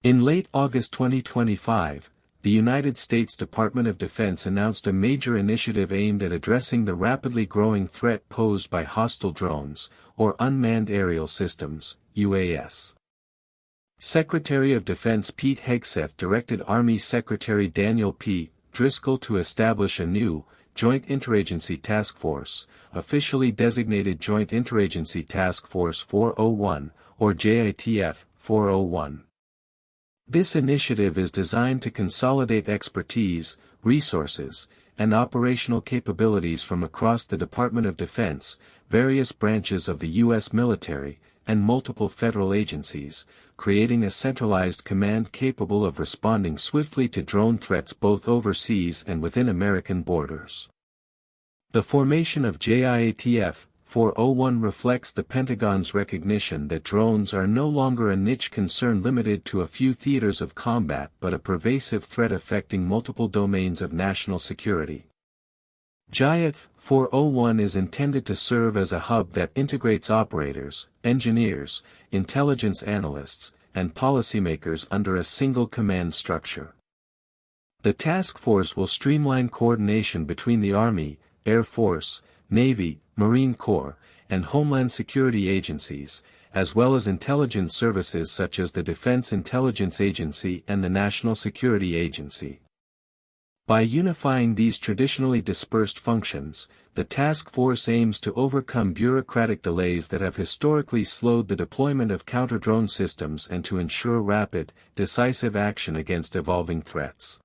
In late August 2025, the United States Department of Defense announced a major initiative aimed at addressing the rapidly growing threat posed by hostile drones, or unmanned aerial systems, UAS. Secretary of Defense Pete Hegseth directed Army Secretary Daniel P. Driscoll to establish a new, Joint Interagency Task Force, officially designated Joint Interagency Task Force 401, or JIATF 401. This initiative is designed to consolidate expertise, resources, and operational capabilities from across the Department of Defense, various branches of the U.S. military, and multiple federal agencies, creating a centralized command capable of responding swiftly to drone threats both overseas and within American borders. The formation of JIATF 401 reflects the Pentagon's recognition that drones are no longer a niche concern limited to a few theaters of combat but a pervasive threat affecting multiple domains of national security. JIATF 401 is intended to serve as a hub that integrates operators, engineers, intelligence analysts, and policymakers under a single command structure. The task force will streamline coordination between the Army, Air Force, Navy, Marine Corps, and Homeland Security agencies, as well as intelligence services such as the Defense Intelligence Agency and the National Security Agency. By unifying these traditionally dispersed functions, the task force aims to overcome bureaucratic delays that have historically slowed the deployment of counter-drone systems and to ensure rapid, decisive action against evolving threats.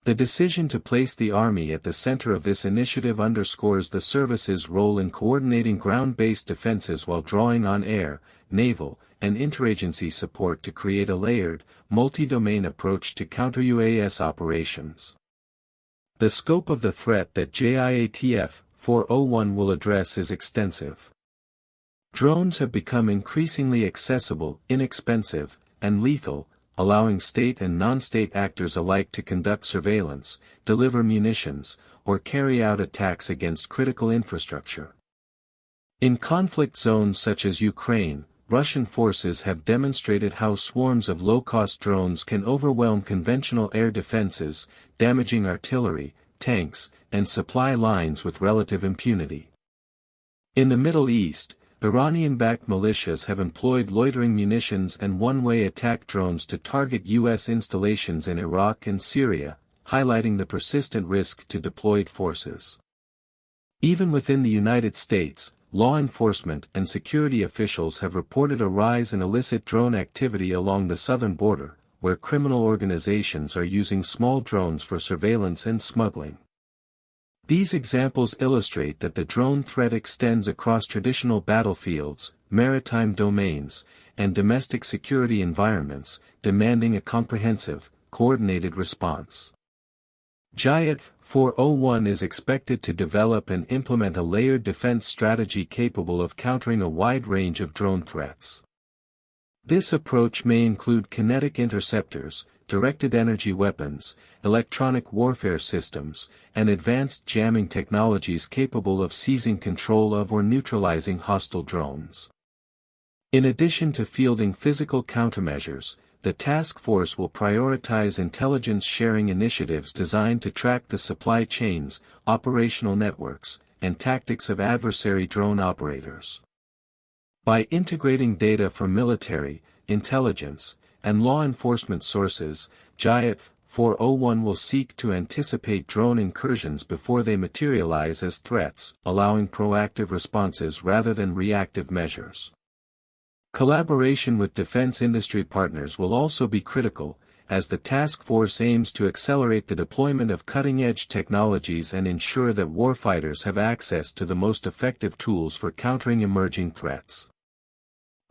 The decision to place the Army at the center of this initiative underscores the service's role in coordinating ground-based defenses while drawing on air, naval, and interagency support to create a layered, multi-domain approach to counter-UAS operations. The scope of the threat that JIATF 401 will address is extensive. Drones have become increasingly accessible, inexpensive, and lethal, allowing state and non-state actors alike to conduct surveillance, deliver munitions, or carry out attacks against critical infrastructure. In conflict zones such as Ukraine, Russian forces have demonstrated how swarms of low-cost drones can overwhelm conventional air defenses, damaging artillery, tanks, and supply lines with relative impunity. In the Middle East, Iranian-backed militias have employed loitering munitions and one-way attack drones to target U.S. installations in Iraq and Syria, highlighting the persistent risk to deployed forces. Even within the United States, law enforcement and security officials have reported a rise in illicit drone activity along the southern border, where criminal organizations are using small drones for surveillance and smuggling. These examples illustrate that the drone threat extends across traditional battlefields, maritime domains, and domestic security environments, demanding a comprehensive, coordinated response. JIATF 401 is expected to develop and implement a layered defense strategy capable of countering a wide range of drone threats. This approach may include kinetic interceptors, directed energy weapons, electronic warfare systems, and advanced jamming technologies capable of seizing control of or neutralizing hostile drones. In addition to fielding physical countermeasures, the task force will prioritize intelligence sharing initiatives designed to track the supply chains, operational networks, and tactics of adversary drone operators. By integrating data from military, intelligence, and law enforcement sources, JIATF 401 will seek to anticipate drone incursions before they materialize as threats, allowing proactive responses rather than reactive measures. Collaboration with defense industry partners will also be critical, as the task force aims to accelerate the deployment of cutting-edge technologies and ensure that warfighters have access to the most effective tools for countering emerging threats.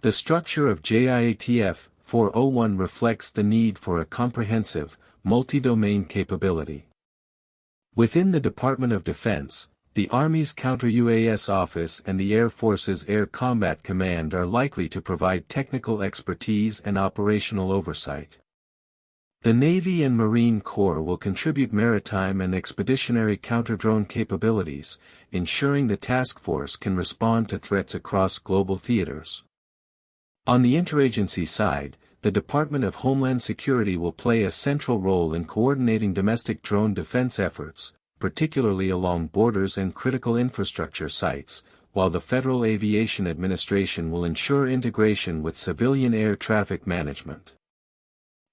The structure of JIATF 401 reflects the need for a comprehensive, multi-domain capability. Within the Department of Defense, the Army's counter-UAS office and the Air Force's Air Combat Command are likely to provide technical expertise and operational oversight. The Navy and Marine Corps will contribute maritime and expeditionary counter-drone capabilities, ensuring the task force can respond to threats across global theaters. On the interagency side, the Department of Homeland Security will play a central role in coordinating domestic drone defense efforts, particularly along borders and critical infrastructure sites, while the Federal Aviation Administration will ensure integration with civilian air traffic management.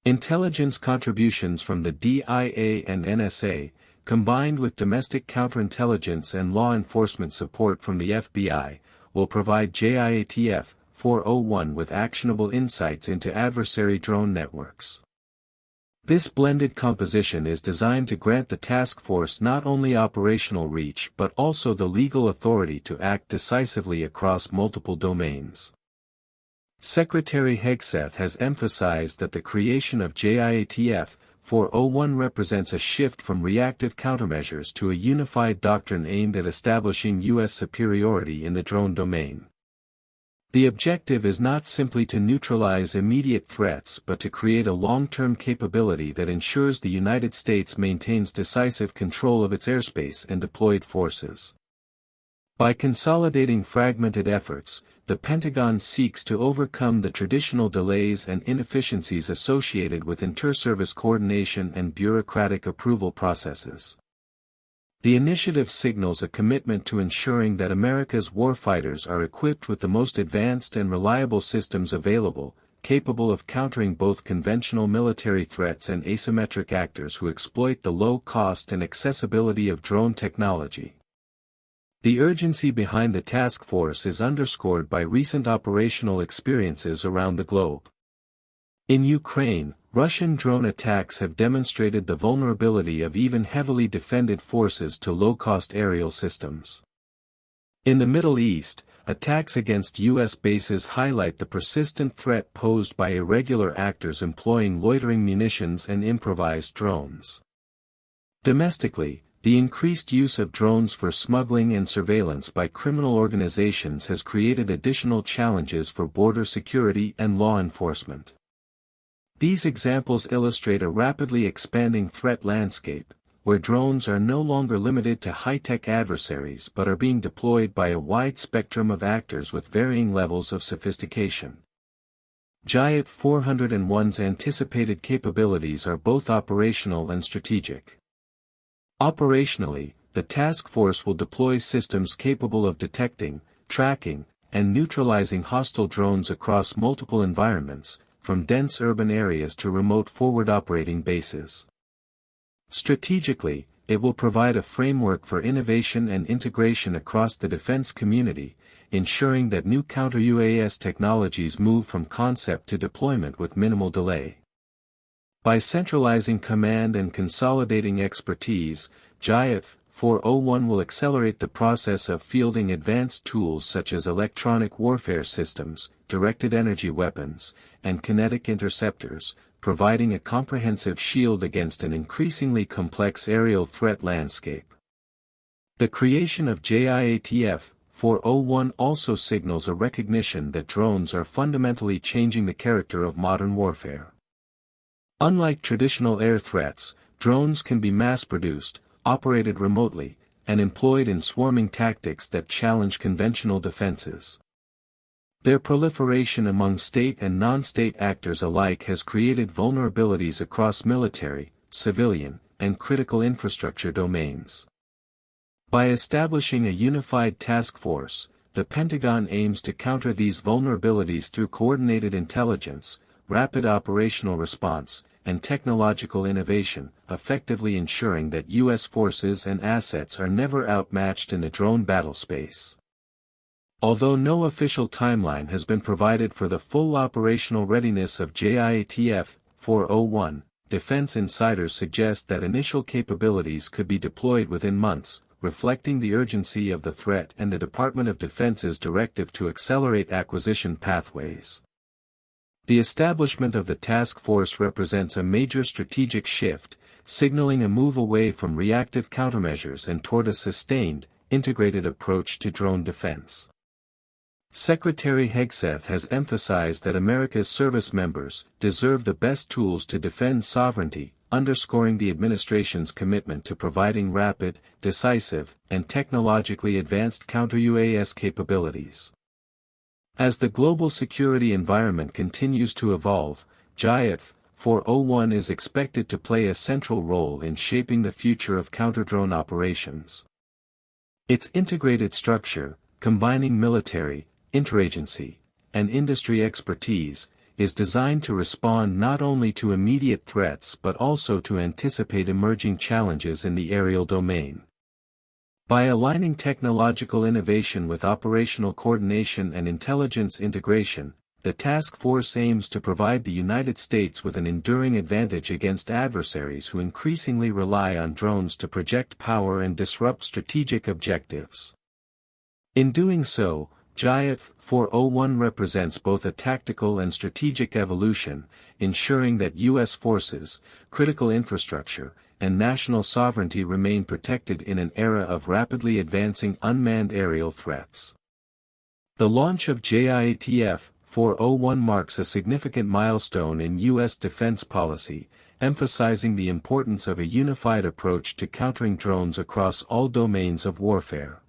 Intelligence contributions from the DIA and NSA, combined with domestic counterintelligence and law enforcement support from the FBI, will provide JIATF 401 with actionable insights into adversary drone networks. This blended composition is designed to grant the task force not only operational reach but also the legal authority to act decisively across multiple domains. Secretary Hegseth has emphasized that the creation of JIATF 401 represents a shift from reactive countermeasures to a unified doctrine aimed at establishing U.S. superiority in the drone domain. The objective is not simply to neutralize immediate threats but to create a long-term capability that ensures the United States maintains decisive control of its airspace and deployed forces. By consolidating fragmented efforts, the Pentagon seeks to overcome the traditional delays and inefficiencies associated with inter-service coordination and bureaucratic approval processes. The initiative signals a commitment to ensuring that America's warfighters are equipped with the most advanced and reliable systems available, capable of countering both conventional military threats and asymmetric actors who exploit the low cost and accessibility of drone technology. The urgency behind the task force is underscored by recent operational experiences around the globe. In Ukraine, Russian drone attacks have demonstrated the vulnerability of even heavily defended forces to low-cost aerial systems. In the Middle East, attacks against U.S. bases highlight the persistent threat posed by irregular actors employing loitering munitions and improvised drones. Domestically, the increased use of drones for smuggling and surveillance by criminal organizations has created additional challenges for border security and law enforcement. These examples illustrate a rapidly expanding threat landscape, where drones are no longer limited to high-tech adversaries but are being deployed by a wide spectrum of actors with varying levels of sophistication. JIAT 401's anticipated capabilities are both operational and strategic. Operationally, the task force will deploy systems capable of detecting, tracking, and neutralizing hostile drones across multiple environments, from dense urban areas to remote forward-operating bases. Strategically, it will provide a framework for innovation and integration across the defense community, ensuring that new counter-UAS technologies move from concept to deployment with minimal delay. By centralizing command and consolidating expertise, JIATF 401 will accelerate the process of fielding advanced tools such as electronic warfare systems, directed energy weapons, and kinetic interceptors, providing a comprehensive shield against an increasingly complex aerial threat landscape. The creation of JIATF 401 also signals a recognition that drones are fundamentally changing the character of modern warfare. Unlike traditional air threats, drones can be mass-produced, operated remotely, and employed in swarming tactics that challenge conventional defenses. Their proliferation among state and non-state actors alike has created vulnerabilities across military, civilian, and critical infrastructure domains. By establishing a unified task force, the Pentagon aims to counter these vulnerabilities through coordinated intelligence, rapid operational response, and technological innovation, effectively ensuring that U.S. forces and assets are never outmatched in the drone battlespace. Although no official timeline has been provided for the full operational readiness of JIATF 401, defense insiders suggest that initial capabilities could be deployed within months, reflecting the urgency of the threat and the Department of Defense's directive to accelerate acquisition pathways. The establishment of the task force represents a major strategic shift, signaling a move away from reactive countermeasures and toward a sustained, integrated approach to drone defense. Secretary Hegseth has emphasized that America's service members deserve the best tools to defend sovereignty, underscoring the administration's commitment to providing rapid, decisive, and technologically advanced counter-UAS capabilities. As the global security environment continues to evolve, JIATF 401 is expected to play a central role in shaping the future of counter-drone operations. Its integrated structure, combining military, interagency, and industry expertise, is designed to respond not only to immediate threats but also to anticipate emerging challenges in the aerial domain. By aligning technological innovation with operational coordination and intelligence integration, the task force aims to provide the United States with an enduring advantage against adversaries who increasingly rely on drones to project power and disrupt strategic objectives. In doing so, JIATF 401 represents both a tactical and strategic evolution, ensuring that U.S. forces, critical infrastructure, and national sovereignty remain protected in an era of rapidly advancing unmanned aerial threats. The launch of JIATF 401 marks a significant milestone in U.S. defense policy, emphasizing the importance of a unified approach to countering drones across all domains of warfare.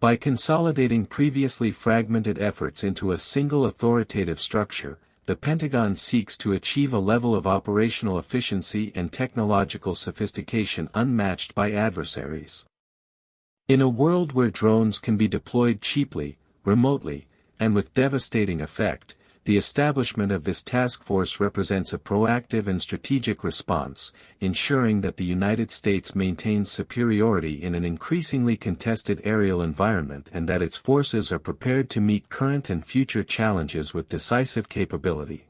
By consolidating previously fragmented efforts into a single authoritative structure, the Pentagon seeks to achieve a level of operational efficiency and technological sophistication unmatched by adversaries. In a world where drones can be deployed cheaply, remotely, and with devastating effect, the establishment of this task force represents a proactive and strategic response, ensuring that the United States maintains superiority in an increasingly contested aerial environment and that its forces are prepared to meet current and future challenges with decisive capability.